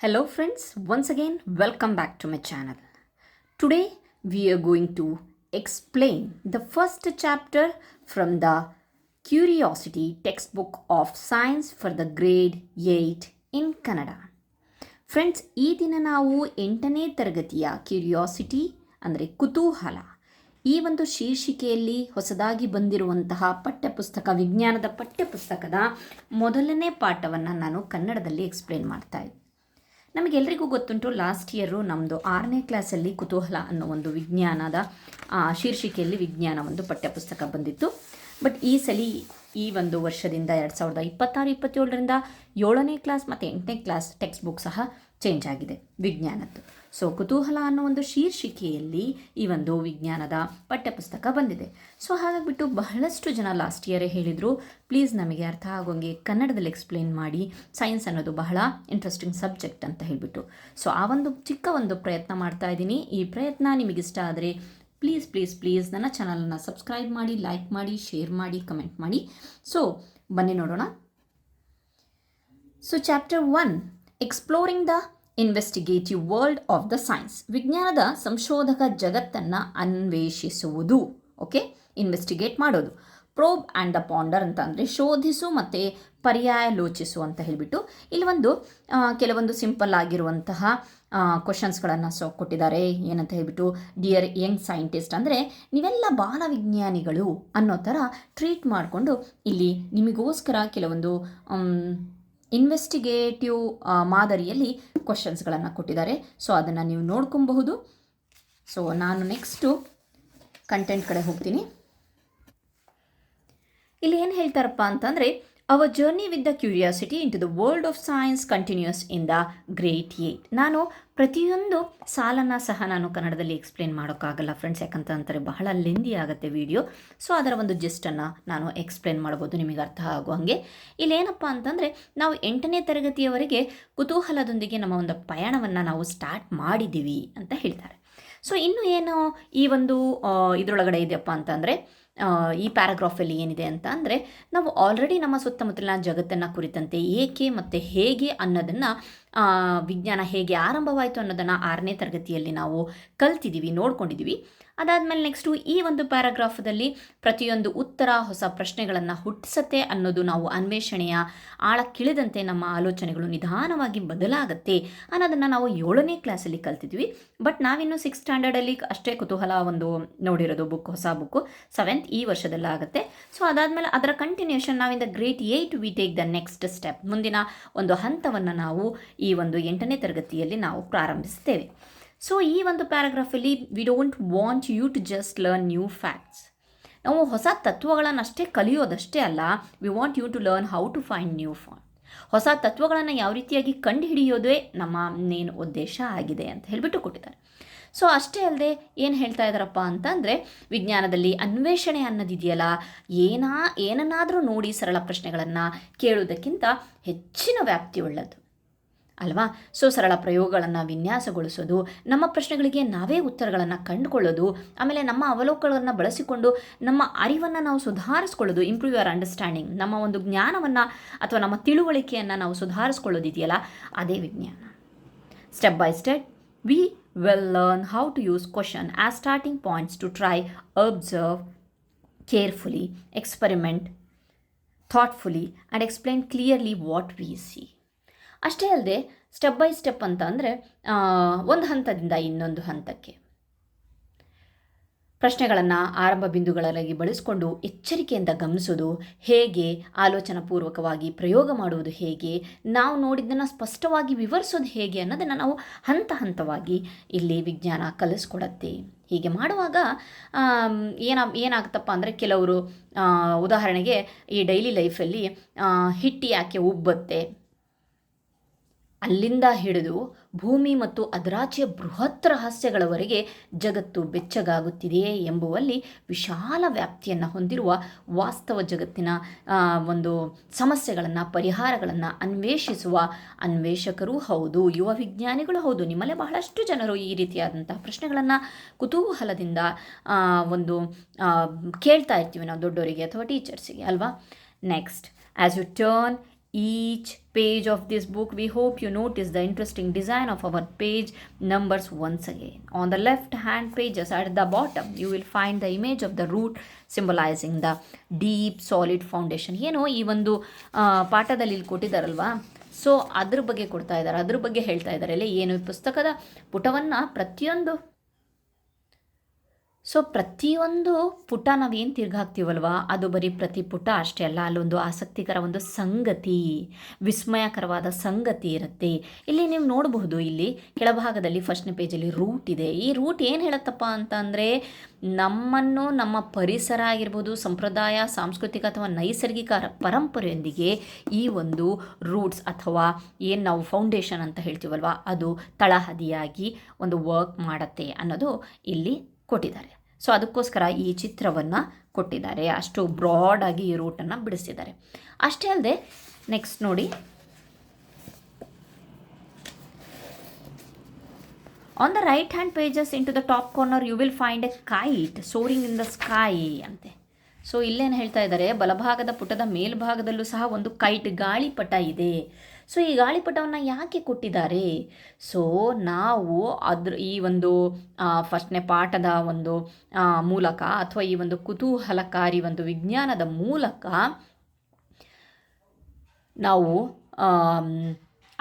Hello friends, once again welcome back to my channel. Today we are going to explain the first chapter from the Curiosity textbook of science for the grade 8 in Kannada. Friends, ಈ ದಿನ ನಾವು 8ನೇ ತರಗತಿಯ curiosity ಅಂದರೆ ಕುತೂಹಲ ಈ ಒಂದು ಶೀರ್ಷಿಕೆಯಲ್ಲಿ ಹೊಸದಾಗಿ ಬಂದಿರುವಂತಹ ಪಠ್ಯಪುಸ್ತಕ ವಿಜ್ಞಾನದ ಪಠ್ಯಪುಸ್ತಕದ ಮೊದಲನೇ ಪಾಠವನ್ನು ನಾನು ಕನ್ನಡದಲ್ಲಿ ಎಕ್ಸ್ಪ್ಲೇನ್ ಮಾಡ್ತಾ ಇದ್ದೀನಿ. ನಮಗೆಲ್ಲರಿಗೂ ಗೊತ್ತುಂಟು, ಲಾಸ್ಟ್ ಇಯರು ನಮ್ಮದು 6ನೇ ಕ್ಲಾಸಲ್ಲಿ ಕುತೂಹಲ ಅನ್ನೋ ಒಂದು ವಿಜ್ಞಾನದ ಶೀರ್ಷಿಕೆಯಲ್ಲಿ ವಿಜ್ಞಾನ ಒಂದು ಪಠ್ಯಪುಸ್ತಕ ಬಂದಿತ್ತು. ಬಟ್ ಈ ಸಲ ಈ ಒಂದು ವರ್ಷದಿಂದ 2026-27ರಿಂದ 7ನೇ ಕ್ಲಾಸ್ ಮತ್ತು 8ನೇ ಕ್ಲಾಸ್ ಟೆಕ್ಸ್ಟ್ ಬುಕ್ ಸಹ ಚೇಂಜ್ ಆಗಿದೆ ವಿಜ್ಞಾನದ್ದು. ಸೊ ಕುತೂಹಲ ಅನ್ನೋ ಒಂದು ಶೀರ್ಷಿಕೆಯಲ್ಲಿ ಈ ಒಂದು ವಿಜ್ಞಾನದ ಪಠ್ಯಪುಸ್ತಕ ಬಂದಿದೆ. ಸೊ ಹಾಗಾಗಿಬಿಟ್ಟು ಬಹಳಷ್ಟು ಜನ ಲಾಸ್ಟ್ ಇಯರೇ ಹೇಳಿದರು, ಪ್ಲೀಸ್ ನಮಗೆ ಅರ್ಥ ಆಗೋಂಗೆ ಕನ್ನಡದಲ್ಲಿ ಎಕ್ಸ್ಪ್ಲೇನ್ ಮಾಡಿ, ಸೈನ್ಸ್ ಅನ್ನೋದು ಬಹಳ ಇಂಟ್ರೆಸ್ಟಿಂಗ್ ಸಬ್ಜೆಕ್ಟ್ ಅಂತ ಹೇಳಿಬಿಟ್ಟು. ಸೊ ಆ ಒಂದು ಚಿಕ್ಕ ಒಂದು ಪ್ರಯತ್ನ ಮಾಡ್ತಾ ಇದ್ದೀನಿ. ಈ ಪ್ರಯತ್ನ ನಿಮಗಿಷ್ಟ ಆದರೆ ಪ್ಲೀಸ್ ನನ್ನ ಚಾನಲನ್ನು ಸಬ್ಸ್ಕ್ರೈಬ್ ಮಾಡಿ, ಲೈಕ್ ಮಾಡಿ, ಶೇರ್ ಮಾಡಿ, ಕಮೆಂಟ್ ಮಾಡಿ. ಸೊ ಬನ್ನಿ ನೋಡೋಣ. So chapter 1, exploring the investigative world of the science. ವಿಜ್ಞಾನದ ಸಂಶೋಧಕ ಜಗತ್ತನ್ನು ಅನ್ವೇಷಿಸುವುದು. ಓಕೆ, ಇನ್ವೆಸ್ಟಿಗೇಟ್ ಮಾಡೋದು. ಪ್ರೋಬ್ ಆ್ಯಂಡ್ ದ ಪಾಂಡರ್ ಅಂತ ಅಂದರೆ ಶೋಧಿಸು ಮತ್ತು ಪರ್ಯಾಲೋಚಿಸು ಅಂತ ಹೇಳಿಬಿಟ್ಟು ಇಲ್ಲಿ ಒಂದು ಕೆಲವೊಂದು ಸಿಂಪಲ್ ಆಗಿರುವಂತಹ ಕ್ವಶನ್ಸ್ಗಳನ್ನು ಕೊಟ್ಟಿದ್ದಾರೆ. ಏನಂತ ಹೇಳಿಬಿಟ್ಟು, ಡಿಯರ್ ಯಂಗ್ ಸೈಂಟಿಸ್ಟ್ ಅಂದರೆ ನೀವೆಲ್ಲ ಬಾಲವಿಜ್ಞಾನಿಗಳು ಅನ್ನೋ ಥರ ಟ್ರೀಟ್ ಮಾಡಿಕೊಂಡು ಇಲ್ಲಿ ನಿಮಗೋಸ್ಕರ ಕೆಲವೊಂದು ಇನ್ವೆಸ್ಟಿಗೇಟಿವ್ ಮಾದರಿಯಲ್ಲಿ ಕ್ವಶನ್ಸ್ಗಳನ್ನು ಕೊಟ್ಟಿದ್ದಾರೆ. ಸೊ ಅದನ್ನು ನೀವು ನೋಡ್ಕೊಬಹುದು. ಸೊ ನಾನು ನೆಕ್ಸ್ಟು ಕಂಟೆಂಟ್ ಕಡೆ ಹೋಗ್ತೀನಿ. ಇಲ್ಲಿ ಏನು ಹೇಳ್ತಾರಪ್ಪ ಅಂತಂದರೆ, our journey with the curiosity into the world of science continues in the great 8. ನಾನು ಪ್ರತಿಯೊಂದು ಸಾಲನ್ನು ಸಹ ನಾನು ಕನ್ನಡದಲ್ಲಿ ಎಕ್ಸ್ಪ್ಲೇನ್ ಮಾಡೋಕ್ಕಾಗಲ್ಲ ಫ್ರೆಂಡ್ಸ್, ಯಾಕಂತಂದರೆ ಬಹಳ ಲೆಂದಿ ಆಗುತ್ತೆ ವಿಡಿಯೋ. ಸೊ ಅದರ ಒಂದು ಜಿಸ್ಟನ್ನು ನಾನು ಎಕ್ಸ್ಪ್ಲೇನ್ ಮಾಡ್ಬೋದು ನಿಮಗೆ ಅರ್ಥ ಆಗುವಂಗೆ. ಇಲ್ಲೇನಪ್ಪ ಅಂತಂದರೆ, ನಾವು 8ನೇ ತರಗತಿಯವರೆಗೆ ಕುತೂಹಲದೊಂದಿಗೆ ನಮ್ಮ ಒಂದು ಪಯಣವನ್ನು ನಾವು ಸ್ಟಾರ್ಟ್ ಮಾಡಿದ್ದೀವಿ ಅಂತ ಹೇಳ್ತಾರೆ. ಸೊ ಇನ್ನು ಏನು ಈ ಒಂದು ಇದರೊಳಗಡೆ ಇದೆಯಪ್ಪ ಅಂತಂದರೆ, ಈ ಪ್ಯಾರಾಗ್ರಾಫಲ್ಲಿ ಏನಿದೆ ಅಂತ ಅಂದರೆ, ನಾವು ಆಲ್ರೆಡಿ ನಮ್ಮ ಸುತ್ತಮುತ್ತಲಿನ ಜಗತ್ತನ್ನು ಕುರಿತಂತೆ ಏಕೆ ಮತ್ತು ಹೇಗೆ ಅನ್ನೋದನ್ನು ವಿಜ್ಞಾನ ಹೇಗೆ ಆರಂಭವಾಯಿತು ಅನ್ನೋದನ್ನು 6ನೇ ತರಗತಿಯಲ್ಲಿ ನಾವು ಕಲ್ತಿದ್ದೀವಿ, ನೋಡ್ಕೊಂಡಿದ್ದೀವಿ. ಅದಾದಮೇಲೆ ನೆಕ್ಸ್ಟು ಈ ಒಂದು ಪ್ಯಾರಾಗ್ರಾಫದಲ್ಲಿ ಪ್ರತಿಯೊಂದು ಉತ್ತರ ಹೊಸ ಪ್ರಶ್ನೆಗಳನ್ನು ಹುಟ್ಟಿಸತ್ತೆ ಅನ್ನೋದು, ನಾವು ಅನ್ವೇಷಣೆಯ ಆಳಕ್ಕಿಳಿದಂತೆ ನಮ್ಮ ಆಲೋಚನೆಗಳು ನಿಧಾನವಾಗಿ ಬದಲಾಗುತ್ತೆ ಅನ್ನೋದನ್ನು ನಾವು 7ನೇ ಕ್ಲಾಸಲ್ಲಿ ಕಲ್ತಿದ್ವಿ. ಬಟ್ ನಾವಿನ್ನು 6th ಸ್ಟ್ಯಾಂಡರ್ಡಲ್ಲಿ ಅಷ್ಟೇ ಕುತೂಹಲ ಒಂದು ನೋಡಿರೋದು ಬುಕ್, ಹೊಸ ಬುಕ್ಕು 7th ಈ ವರ್ಷದಲ್ಲಾಗುತ್ತೆ. ಸೊ ಅದಾದಮೇಲೆ ಅದರ ಕಂಟಿನ್ಯೂಷನ್ ನಾವಿಂದ great 8 we take the next step, ಮುಂದಿನ ಒಂದು ಹಂತವನ್ನು ನಾವು ಈ ಒಂದು 8ನೇ ತರಗತಿಯಲ್ಲಿ ನಾವು ಪ್ರಾರಂಭಿಸ್ತೇವೆ. ಸೊ ಈ ಒಂದು ಪ್ಯಾರಾಗ್ರಾಫಲ್ಲಿ we don't want you to just learn new facts. ನಾವು ಹೊಸ ತತ್ವಗಳನ್ನಷ್ಟೇ ಕಲಿಯೋದಷ್ಟೇ ಅಲ್ಲ, we want you to learn how to find new form. ಹೊಸ ತತ್ವಗಳನ್ನು ಯಾವ ರೀತಿಯಾಗಿ ಕಂಡುಹಿಡಿಯೋದೇ ನಮ್ಮ ಮೇನ್ ಉದ್ದೇಶ ಆಗಿದೆ ಅಂತ ಹೇಳಿಬಿಟ್ಟು ಕೊಟ್ಟಿದ್ದಾರೆ. ಸೊ ಅಷ್ಟೇ ಅಲ್ಲದೆ ಏನು ಹೇಳ್ತಾ ಇದ್ದಾರಪ್ಪ ಅಂತಂದರೆ, ವಿಜ್ಞಾನದಲ್ಲಿ ಅನ್ವೇಷಣೆ ಅನ್ನೋದಿದೆಯಲ್ಲ, ಏನನ್ನಾದರೂ ನೋಡಿ ಸರಳ ಪ್ರಶ್ನೆಗಳನ್ನು ಕೇಳುವುದಕ್ಕಿಂತ ಹೆಚ್ಚಿನ ವ್ಯಾಪ್ತಿಯುಳ್ಳದ್ದು ಅಲ್ವಾ. ಸೊ ಸರಳ ಪ್ರಯೋಗಗಳನ್ನು ವಿನ್ಯಾಸಗೊಳಿಸೋದು, ನಮ್ಮ ಪ್ರಶ್ನೆಗಳಿಗೆ ನಾವೇ ಉತ್ತರಗಳನ್ನು ಕಂಡುಕೊಳ್ಳೋದು, ಆಮೇಲೆ ನಮ್ಮ ಅವಲೋಕನಗಳನ್ನು ಬಳಸಿಕೊಂಡು ನಮ್ಮ ಅರಿವನ್ನು ನಾವು ಸುಧಾರಿಸ್ಕೊಳ್ಳೋದು, ಇಂಪ್ರೂವ್ ಯುವರ್ ಅಂಡರ್ಸ್ಟ್ಯಾಂಡಿಂಗ್, ನಮ್ಮ ಒಂದು ಜ್ಞಾನವನ್ನು ಅಥವಾ ನಮ್ಮ ತಿಳುವಳಿಕೆಯನ್ನು ನಾವು ಸುಧಾರಿಸ್ಕೊಳ್ಳೋದಿದೆಯಲ್ಲ, ಅದೇ ವಿಜ್ಞಾನ. Step by step we will learn how to use question as starting points to try, observe carefully, experiment thoughtfully and explain clearly what we see. ಅಷ್ಟೇ ಅಲ್ಲದೆ ಸ್ಟೆಪ್ ಬೈ ಸ್ಟೆಪ್ ಅಂತ ಅಂದರೆ ಒಂದು ಹಂತದಿಂದ ಇನ್ನೊಂದು ಹಂತಕ್ಕೆ ಪ್ರಶ್ನೆಗಳನ್ನು ಆರಂಭ ಬಿಂದುಗಳಾಗಿ ಬಳಸಿಕೊಂಡು ಎಚ್ಚರಿಕೆಯಿಂದ ಗಮನಿಸೋದು ಹೇಗೆ, ಆಲೋಚನಾಪೂರ್ವಕವಾಗಿ ಪ್ರಯೋಗ ಮಾಡುವುದು ಹೇಗೆ, ನಾವು ನೋಡಿದ್ದನ್ನು ಸ್ಪಷ್ಟವಾಗಿ ವಿವರಿಸೋದು ಹೇಗೆ ಅನ್ನೋದನ್ನು ನಾವು ಹಂತ ಹಂತವಾಗಿ ಇಲ್ಲಿ ವಿಜ್ಞಾನ ಕಲಿಸ್ಕೊಡತ್ತೆ. ಹೀಗೆ ಮಾಡುವಾಗ ಏನಾಗುತ್ತಪ್ಪ ಅಂದರೆ, ಕೆಲವರು ಉದಾಹರಣೆಗೆ ಈ ಡೈಲಿ ಲೈಫಲ್ಲಿ ಹಿಟ್ಟು ಯಾಕೆ ಉಬ್ಬತ್ತೆ, ಅಲ್ಲಿಂದ ಹಿಡಿದು ಭೂಮಿ ಮತ್ತು ಅದರಾಚೆಯ ಬೃಹತ್ ರಹಸ್ಯಗಳವರೆಗೆ ಜಗತ್ತು ಬೆಚ್ಚಗಾಗುತ್ತಿದೆಯೇ ಎಂಬುವಲ್ಲಿ ವಿಶಾಲ ವ್ಯಾಪ್ತಿಯನ್ನು ಹೊಂದಿರುವ ವಾಸ್ತವ ಜಗತ್ತಿನ ಒಂದು ಸಮಸ್ಯೆಗಳನ್ನು, ಪರಿಹಾರಗಳನ್ನು ಅನ್ವೇಷಿಸುವ ಅನ್ವೇಷಕರೂ ಹೌದು, ಯುವ ವಿಜ್ಞಾನಿಗಳು ಹೌದು. ನಿಮ್ಮಲ್ಲೇ ಬಹಳಷ್ಟು ಜನರು ಈ ರೀತಿಯಾದಂತಹ ಪ್ರಶ್ನೆಗಳನ್ನು ಕುತೂಹಲದಿಂದ ಒಂದು ಕೇಳ್ತಾ ಇರ್ತೀವಿ ನಾವು ದೊಡ್ಡವರಿಗೆ ಅಥವಾ ಟೀಚರ್ಸಿಗೆ ಅಲ್ವಾ. Next, as you turn each page of this book. We hope you notice the interesting design of our page numbers once again. On the left hand pages at the bottom, you will find the image of the root symbolizing the deep solid foundation. ಏನೋ ಈ ಒಂದು ಪಾಠದಲ್ಲಿ ಇಲ್ಲಿ ಕೊಟ್ಟಿದ್ದಾರಲ್ವಾ, so ಅದ್ರ ಬಗ್ಗೆ ಕೊಡ್ತಾ ಇದ್ದಾರೆ, ಅದ್ರ ಬಗ್ಗೆ ಹೇಳ್ತಾ ಇದ್ದಾರೆ. ಅಲ್ಲಿ ಏನು ಈ ಪುಸ್ತಕದ ಪುಟವನ್ನು ಪ್ರತಿಯೊಂದು ಪುಟ ನಾವೇನು ತಿರ್ಗಾಕ್ತೀವಲ್ವ, ಅದು ಬರೀ ಪ್ರತಿ ಪುಟ ಅಷ್ಟೇ ಅಲ್ಲ, ಅಲ್ಲೊಂದು ಆಸಕ್ತಿಕರ ಒಂದು ಸಂಗತಿ, ವಿಸ್ಮಯಕರವಾದ ಸಂಗತಿ ಇರುತ್ತೆ. ಇಲ್ಲಿ ನೀವು ನೋಡಬಹುದು, ಇಲ್ಲಿ ಕೆಳಭಾಗದಲ್ಲಿ ಫಸ್ಟ್ನೇ ಪೇಜಲ್ಲಿ ರೂಟ್ ಇದೆ. ಈ ರೂಟ್ ಏನು ಹೇಳುತ್ತಪ್ಪ ಅಂತಂದರೆ, ನಮ್ಮನ್ನು ನಮ್ಮ ಪರಿಸರ ಆಗಿರ್ಬೋದು, ಸಂಪ್ರದಾಯ, ಸಾಂಸ್ಕೃತಿಕ ಅಥವಾ ನೈಸರ್ಗಿಕ ಪರಂಪರೆಯೊಂದಿಗೆ ಈ ಒಂದು ರೂಟ್ಸ್ ಅಥವಾ ಏನು ನಾವು ಫೌಂಡೇಶನ್ ಅಂತ ಹೇಳ್ತೀವಲ್ವ, ಅದು ತಳಹದಿಯಾಗಿ ಒಂದು ವರ್ಕ್ ಮಾಡುತ್ತೆ ಅನ್ನೋದು ಇಲ್ಲಿ ಕೊಟ್ಟಿದ್ದಾರೆ. ಸೊ ಅದಕ್ಕೋಸ್ಕರ ಈ ಚಿತ್ರವನ್ನು ಕೊಟ್ಟಿದ್ದಾರೆ, ಅಷ್ಟು ಬ್ರಾಡಾಗಿ ಈ ರೂಟನ್ನು ಬಿಡಿಸಿದ್ದಾರೆ. ಅಷ್ಟೇ ಅಲ್ಲದೆ ನೆಕ್ಸ್ಟ್ ನೋಡಿ, on the right hand pages into the top corner you will find a kite soaring in the sky ಅಂತೆ. ಸೊ ಇಲ್ಲೇನು ಹೇಳ್ತಾ ಇದ್ದಾರೆ, ಬಲಭಾಗದ ಪುಟದ ಮೇಲ್ಭಾಗದಲ್ಲೂ ಸಹ ಒಂದು ಕೈಟ್ ಗಾಳಿಪಟ ಇದೆ. ಸೊ ಈ ಗಾಳಿಪಟವನ್ನು ಯಾಕೆ ಕೊಟ್ಟಿದ್ದಾರೆ? ಸೊ ನಾವು ಈ ಒಂದು ಫಸ್ಟ್ನೇ ಪಾಠದ ಒಂದು ಮೂಲಕ ಅಥವಾ ಈ ಒಂದು ಕುತೂಹಲಕಾರಿ ಒಂದು ವಿಜ್ಞಾನದ ಮೂಲಕ ನಾವು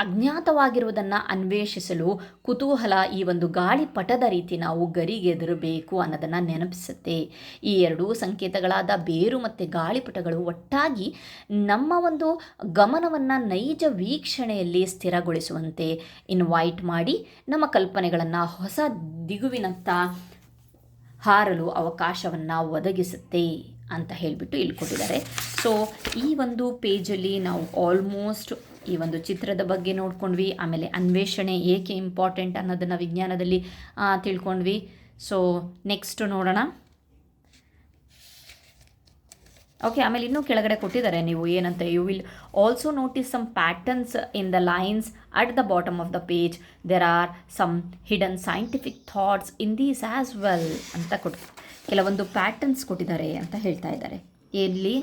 ಅಜ್ಞಾತವಾಗಿರುವುದನ್ನು ಅನ್ವೇಷಿಸಲು ಕುತೂಹಲ ಈ ಒಂದು ಗಾಳಿಪಟದ ರೀತಿ ನಾವು ಗರಿಗೆದರಬೇಕು ಅನ್ನೋದನ್ನು ನೆನಪಿಸುತ್ತೆ. ಈ ಎರಡೂ ಸಂಕೇತಗಳಾದ ಬೇರು ಮತ್ತು ಗಾಳಿಪಟಗಳು ಒಟ್ಟಾಗಿ ನಮ್ಮ ಒಂದು ಗಮನವನ್ನು ನೈಜ ವೀಕ್ಷಣೆಯಲ್ಲಿ ಸ್ಥಿರಗೊಳಿಸುವಂತೆ ಇನ್ವೈಟ್ ಮಾಡಿ ನಮ್ಮ ಕಲ್ಪನೆಗಳನ್ನು ಹೊಸ ದಿಗುವಿನತ್ತ ಹಾರಲು ಅವಕಾಶವನ್ನು ಒದಗಿಸುತ್ತೆ ಅಂತ ಹೇಳಿಬಿಟ್ಟು ಇಲ್ಲಿ ಕೊಟ್ಟಿದ್ದಾರೆ. ಸೊ ಈ ಒಂದು ಪೇಜಲ್ಲಿ ನಾವು ಆಲ್ಮೋಸ್ಟ್ ಈ ಒಂದು ಚಿತ್ರದ ಬಗ್ಗೆ ನೋಡ್ಕೊಂಡ್ವಿ, ಆಮೇಲೆ ಅನ್ವೇಷಣೆ ಏಕೆ ಇಂಪಾರ್ಟೆಂಟ್ ಅನ್ನೋದನ್ನು ವಿಜ್ಞಾನದಲ್ಲಿ ತಿಳ್ಕೊಂಡ್ವಿ. ಸೊ ನೆಕ್ಸ್ಟ್ ನೋಡೋಣ. ಓಕೆ, ಆಮೇಲೆ ಇನ್ನೂ ಕೆಳಗಡೆ ಕೊಟ್ಟಿದ್ದಾರೆ, ನೀವು ಏನಂತ, you will also notice some patterns in the lines at the bottom of the page. There are some hidden scientific thoughts in these as well ಅಂತ ಕೆಲವೊಂದು ಪ್ಯಾಟರ್ನ್ಸ್ ಕೊಟ್ಟಿದ್ದಾರೆ ಅಂತ ಹೇಳ್ತಾ ಇದ್ದಾರೆ. ಎಲ್ಲಿ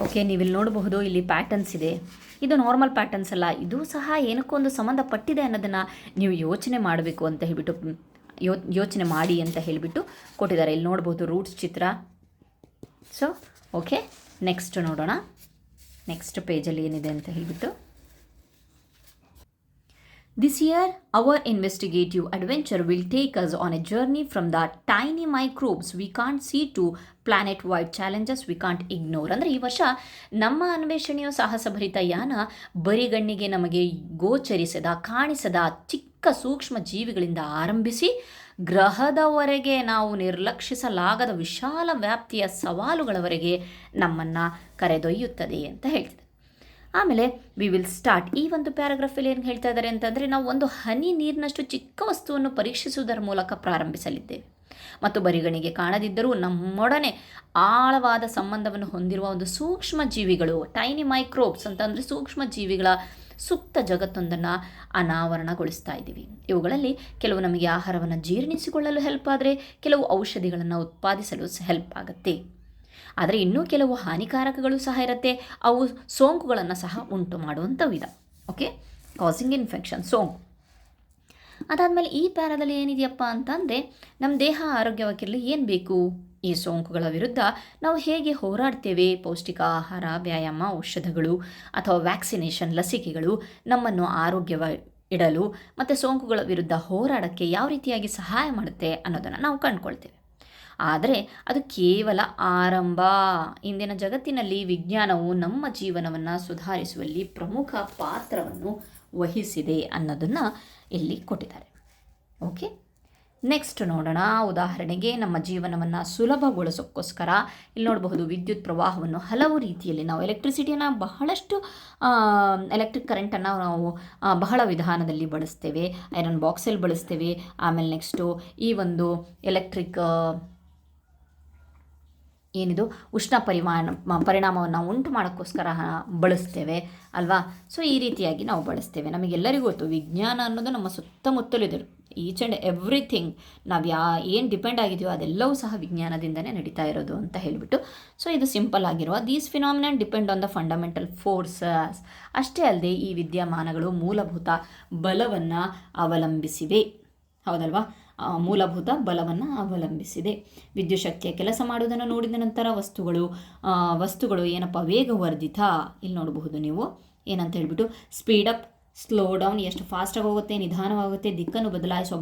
ಓಕೆ, ನೀವಿಲ್ಲಿ ನೋಡಬಹುದು, ಇಲ್ಲಿ ಪ್ಯಾಟರ್ನ್ಸ್ ಇದೆ. ಇದು ನಾರ್ಮಲ್ ಪ್ಯಾಟರ್ನ್ಸ್ ಅಲ್ಲ, ಇದು ಸಹ ಏನಕ್ಕೊಂದು ಸಂಬಂಧಪಟ್ಟಿದೆ ಅನ್ನೋದನ್ನು ನೀವು ಯೋಚನೆ ಮಾಡಬೇಕು ಅಂತ ಹೇಳಿಬಿಟ್ಟು ಯೋಚನೆ ಮಾಡಿ ಅಂತ ಹೇಳಿಬಿಟ್ಟು ಕೊಟ್ಟಿದ್ದಾರೆ. ಇಲ್ಲಿ ನೋಡ್ಬೋದು ರೂಟ್ಸ್ ಚಿತ್ರ. ಸೊ ಓಕೆ, ನೆಕ್ಸ್ಟ್ ನೋಡೋಣ, ನೆಕ್ಸ್ಟ್ ಪೇಜಲ್ಲಿ ಏನಿದೆ ಅಂತ ಹೇಳಿಬಿಟ್ಟು. This year, our investigative adventure will take us on a journey from the tiny microbes we can't see to planet-wide challenges we can't ignore. ಅಂದರೆ ಈ ವರ್ಷ ನಮ್ಮ ಅನ್ವೇಷಣೆಯು ಸಾಹಸಭರಿತ ಯಾನ ಬರಿಗಣ್ಣಿಗೆ ನಮಗೆ ಗೋಚರಿಸದ, ಕಾಣಿಸದ ಚಿಕ್ಕ ಸೂಕ್ಷ್ಮ ಜೀವಿಗಳಿಂದ ಆರಂಭಿಸಿ ಗ್ರಹದವರೆಗೆ ನಾವು ನಿರ್ಲಕ್ಷಿಸಲಾಗದ ವಿಶಾಲ ವ್ಯಾಪ್ತಿಯ ಸವಾಲುಗಳವರೆಗೆ ನಮ್ಮನ್ನು ಕರೆದೊಯ್ಯುತ್ತದೆ ಅಂತ ಹೇಳ್ತಿದೆ. ಆಮೇಲೆ ವಿ ವಿಲ್ ಸ್ಟಾರ್ಟ್. ಈ ಒಂದು ಪ್ಯಾರಾಗ್ರಾಫಲ್ಲಿ ಏನು ಹೇಳ್ತಾ ಇದ್ದಾರೆ ಅಂತಂದರೆ, ನಾವು ಒಂದು ಹನಿ ನೀರಿನಷ್ಟು ಚಿಕ್ಕ ವಸ್ತುವನ್ನು ಪರೀಕ್ಷಿಸುವುದರ ಮೂಲಕ ಪ್ರಾರಂಭಿಸಲಿದ್ದೇವೆ ಮತ್ತು ಬರಿಗಣಿಗೆ ಕಾಣದಿದ್ದರೂ ನಮ್ಮೊಡನೆ ಆಳವಾದ ಸಂಬಂಧವನ್ನು ಹೊಂದಿರುವ ಒಂದು ಸೂಕ್ಷ್ಮ ಜೀವಿಗಳು, ಟೈನಿ ಮೈಕ್ರೋಬ್ಸ್ ಅಂತಂದರೆ ಸೂಕ್ಷ್ಮ ಜೀವಿಗಳ ಸುಪ್ತ ಜಗತ್ತೊಂದನ್ನು ಅನಾವರಣಗೊಳಿಸ್ತಾ ಇದ್ದೀವಿ. ಇವುಗಳಲ್ಲಿ ಕೆಲವು ನಮಗೆ ಆಹಾರವನ್ನು ಜೀರ್ಣಿಸಿಕೊಳ್ಳಲು ಹೆಲ್ಪ್ ಆದರೆ, ಕೆಲವು ಔಷಧಿಗಳನ್ನು ಉತ್ಪಾದಿಸಲು ಹೆಲ್ಪ್ ಆಗುತ್ತೆ. ಆದರೆ ಇನ್ನೂ ಕೆಲವು ಹಾನಿಕಾರಕಗಳು ಸಹ ಇರುತ್ತೆ, ಅವು ಸೋಂಕುಗಳನ್ನು ಸಹ ಉಂಟು ಮಾಡುವಂಥವಿದೆ. ಓಕೆ, ಕಾಸಿಂಗ್ ಇನ್ಫೆಕ್ಷನ್, ಸೋಂಕು. ಅದಾದಮೇಲೆ ಈ ಪ್ಯಾರಾದಲ್ಲಿ ಏನಿದೆಯಪ್ಪ ಅಂತಂದರೆ, ನಮ್ಮ ದೇಹ ಆರೋಗ್ಯವಾಗಿರಲಿ ಏನು ಬೇಕು, ಈ ಸೋಂಕುಗಳ ವಿರುದ್ಧ ನಾವು ಹೇಗೆ ಹೋರಾಡ್ತೇವೆ, ಪೌಷ್ಟಿಕ ಆಹಾರ, ವ್ಯಾಯಾಮ, ಔಷಧಗಳು ಅಥವಾ ವ್ಯಾಕ್ಸಿನೇಷನ್, ಲಸಿಕೆಗಳು ನಮ್ಮನ್ನು ಆರೋಗ್ಯವ ಇಡಲು ಮತ್ತು ಸೋಂಕುಗಳ ವಿರುದ್ಧ ಹೋರಾಡೋಕ್ಕೆ ಯಾವ ರೀತಿಯಾಗಿ ಸಹಾಯ ಮಾಡುತ್ತೆ ಅನ್ನೋದನ್ನು ನಾವು ಕಂಡುಕೊಳ್ತೇವೆ. ಆದರೆ ಅದು ಕೇವಲ ಆರಂಭ. ಇಂದಿನ ಜಗತ್ತಿನಲ್ಲಿ ವಿಜ್ಞಾನವು ನಮ್ಮ ಜೀವನವನ್ನು ಸುಧಾರಿಸುವಲ್ಲಿ ಪ್ರಮುಖ ಪಾತ್ರವನ್ನು ವಹಿಸಿದೆ ಅನ್ನೋದನ್ನು ಇಲ್ಲಿ ಕೊಟ್ಟಿದ್ದಾರೆ. ಓಕೆ, ನೆಕ್ಸ್ಟ್ ನೋಡೋಣ. ಉದಾಹರಣೆಗೆ ನಮ್ಮ ಜೀವನವನ್ನು ಸುಲಭಗೊಳಿಸೋಕ್ಕೋಸ್ಕರ ಇಲ್ಲಿ ನೋಡಬಹುದು, ವಿದ್ಯುತ್ ಪ್ರವಾಹವನ್ನು ಹಲವು ರೀತಿಯಲ್ಲಿ ನಾವು ಎಲೆಕ್ಟ್ರಿಸಿಟಿಯನ್ನು ಬಹಳಷ್ಟು ಎಲೆಕ್ಟ್ರಿಕ್ ಕರೆಂಟನ್ನು ನಾವು ಬಹಳ ವಿಧಾನದಲ್ಲಿ ಬಳಸ್ತೇವೆ. ಐರನ್ ಬಾಕ್ಸಲ್ಲಿ ಬಳಸ್ತೇವೆ. ಆಮೇಲೆ ನೆಕ್ಸ್ಟು ಈ ಒಂದು ಎಲೆಕ್ಟ್ರಿಕ್ ಏನಿದು ಉಷ್ಣ ಪರಿಣಾಮವನ್ನು ಉಂಟು ಮಾಡೋಕ್ಕೋಸ್ಕರ ಬಳಸ್ತೇವೆ ಅಲ್ವಾ. ಸೊ ಈ ರೀತಿಯಾಗಿ ನಾವು ಬಳಸ್ತೇವೆ. ನಮಗೆಲ್ಲರಿಗೂ ಗೊತ್ತು, ವಿಜ್ಞಾನ ಅನ್ನೋದು ನಮ್ಮ ಸುತ್ತಮುತ್ತಲಿದೆ. ಈಚ್ ಆ್ಯಂಡ್ ಎವ್ರಿಥಿಂಗ್ ನಾವು ಏನು ಡಿಪೆಂಡ್ ಆಗಿದೆಯೋ ಅದೆಲ್ಲವೂ ಸಹ ವಿಜ್ಞಾನದಿಂದನೇ ನಡೀತಾ ಇರೋದು ಅಂತ ಹೇಳಿಬಿಟ್ಟು. ಸೊ ಇದು ಸಿಂಪಲ್ ಆಗಿರುವ these phenomenon depend on the fundamental forces. ಅಷ್ಟೇ ಅಲ್ಲದೆ ಈ ವಿದ್ಯಮಾನಗಳು ಮೂಲಭೂತ ಬಲವನ್ನು ಅವಲಂಬಿಸಿವೆ. ಹೌದಲ್ವಾ? ಮೂಲಭೂತ ಬಲವನ್ನು ಅವಲಂಬಿಸಿದೆ. ವಿದ್ಯುತ್ ಶಕ್ತಿಯ ಕೆಲಸ ಮಾಡುವುದನ್ನು ನೋಡಿದ ನಂತರ ವಸ್ತುಗಳು ಏನಪ್ಪ ವೇಗವರ್ಧಿತ, ಇಲ್ಲಿ ನೋಡಬಹುದು ನೀವು ಏನಂತ ಹೇಳ್ಬಿಟ್ಟು, ಸ್ಪೀಡಪ್, ಸ್ಲೋ ಡೌನ್, ಎಷ್ಟು ಫಾಸ್ಟಾಗಿ ಹೋಗುತ್ತೆ, ನಿಧಾನವಾಗುತ್ತೆ, ದಿಕ್ಕನ್ನು ಬದಲಾಯಿಸುವ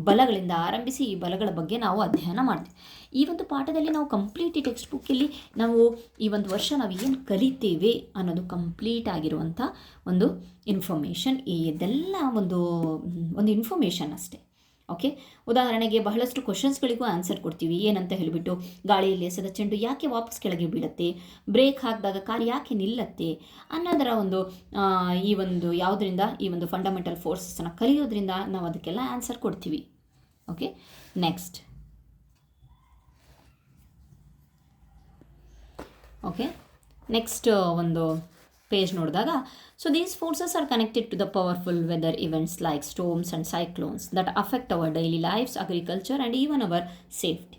ಬಲಗಳಿಂದ ಆರಂಭಿಸಿ ಈ ಬಲಗಳ ಬಗ್ಗೆ ನಾವು ಅಧ್ಯಯನ ಮಾಡ್ತೀವಿ. ಈ ಒಂದು ಪಾಠದಲ್ಲಿ ನಾವು ಕಂಪ್ಲೀಟ್ ಈ ಟೆಕ್ಸ್ಟ್ ಬುಕ್ಕಲ್ಲಿ ನಾವು ಈ ಒಂದು ವರ್ಷ ನಾವು ಏನು ಕಲಿತೇವೆ ಅನ್ನೋದು ಕಂಪ್ಲೀಟ್ ಆಗಿರುವಂಥ ಒಂದು ಇನ್ಫಾರ್ಮೇಷನ್. ಇದೆಲ್ಲ ಒಂದು ಇನ್ಫಾರ್ಮೇಷನ್ ಅಷ್ಟೇ. ಓಕೆ, ಉದಾಹರಣೆಗೆ ಬಹಳಷ್ಟು ಕ್ವಶನ್ಸ್ಗಳಿಗೂ ಆನ್ಸರ್ ಕೊಡ್ತೀವಿ. ಏನಂತ ಹೇಳಿಬಿಟ್ಟು, ಗಾಳಿಯಲ್ಲಿ ಎಸೆದ ಚೆಂಡು ಯಾಕೆ ವಾಪಸ್ ಕೆಳಗೆ ಬೀಳುತ್ತೆ, ಬ್ರೇಕ್ ಹಾಕಿದಾಗ ಕಾರ್ ಯಾಕೆ ನಿಲ್ಲತ್ತೆ ಅನ್ನೋದರ ಯಾವುದರಿಂದ ಈ ಒಂದು ಫಂಡಮೆಂಟಲ್ ಫೋರ್ಸಸ್ನ ಕಲಿಯೋದ್ರಿಂದ ನಾವು ಅದಕ್ಕೆಲ್ಲ ಆನ್ಸರ್ ಕೊಡ್ತೀವಿ. ಓಕೆ, ನೆಕ್ಸ್ಟ್ ಒಂದು ಪೇಜ್ ನೋಡಿದಾಗ, so these forces are connected to the powerful weather events like storms and cyclones that affect our daily lifes, agriculture and even our safety.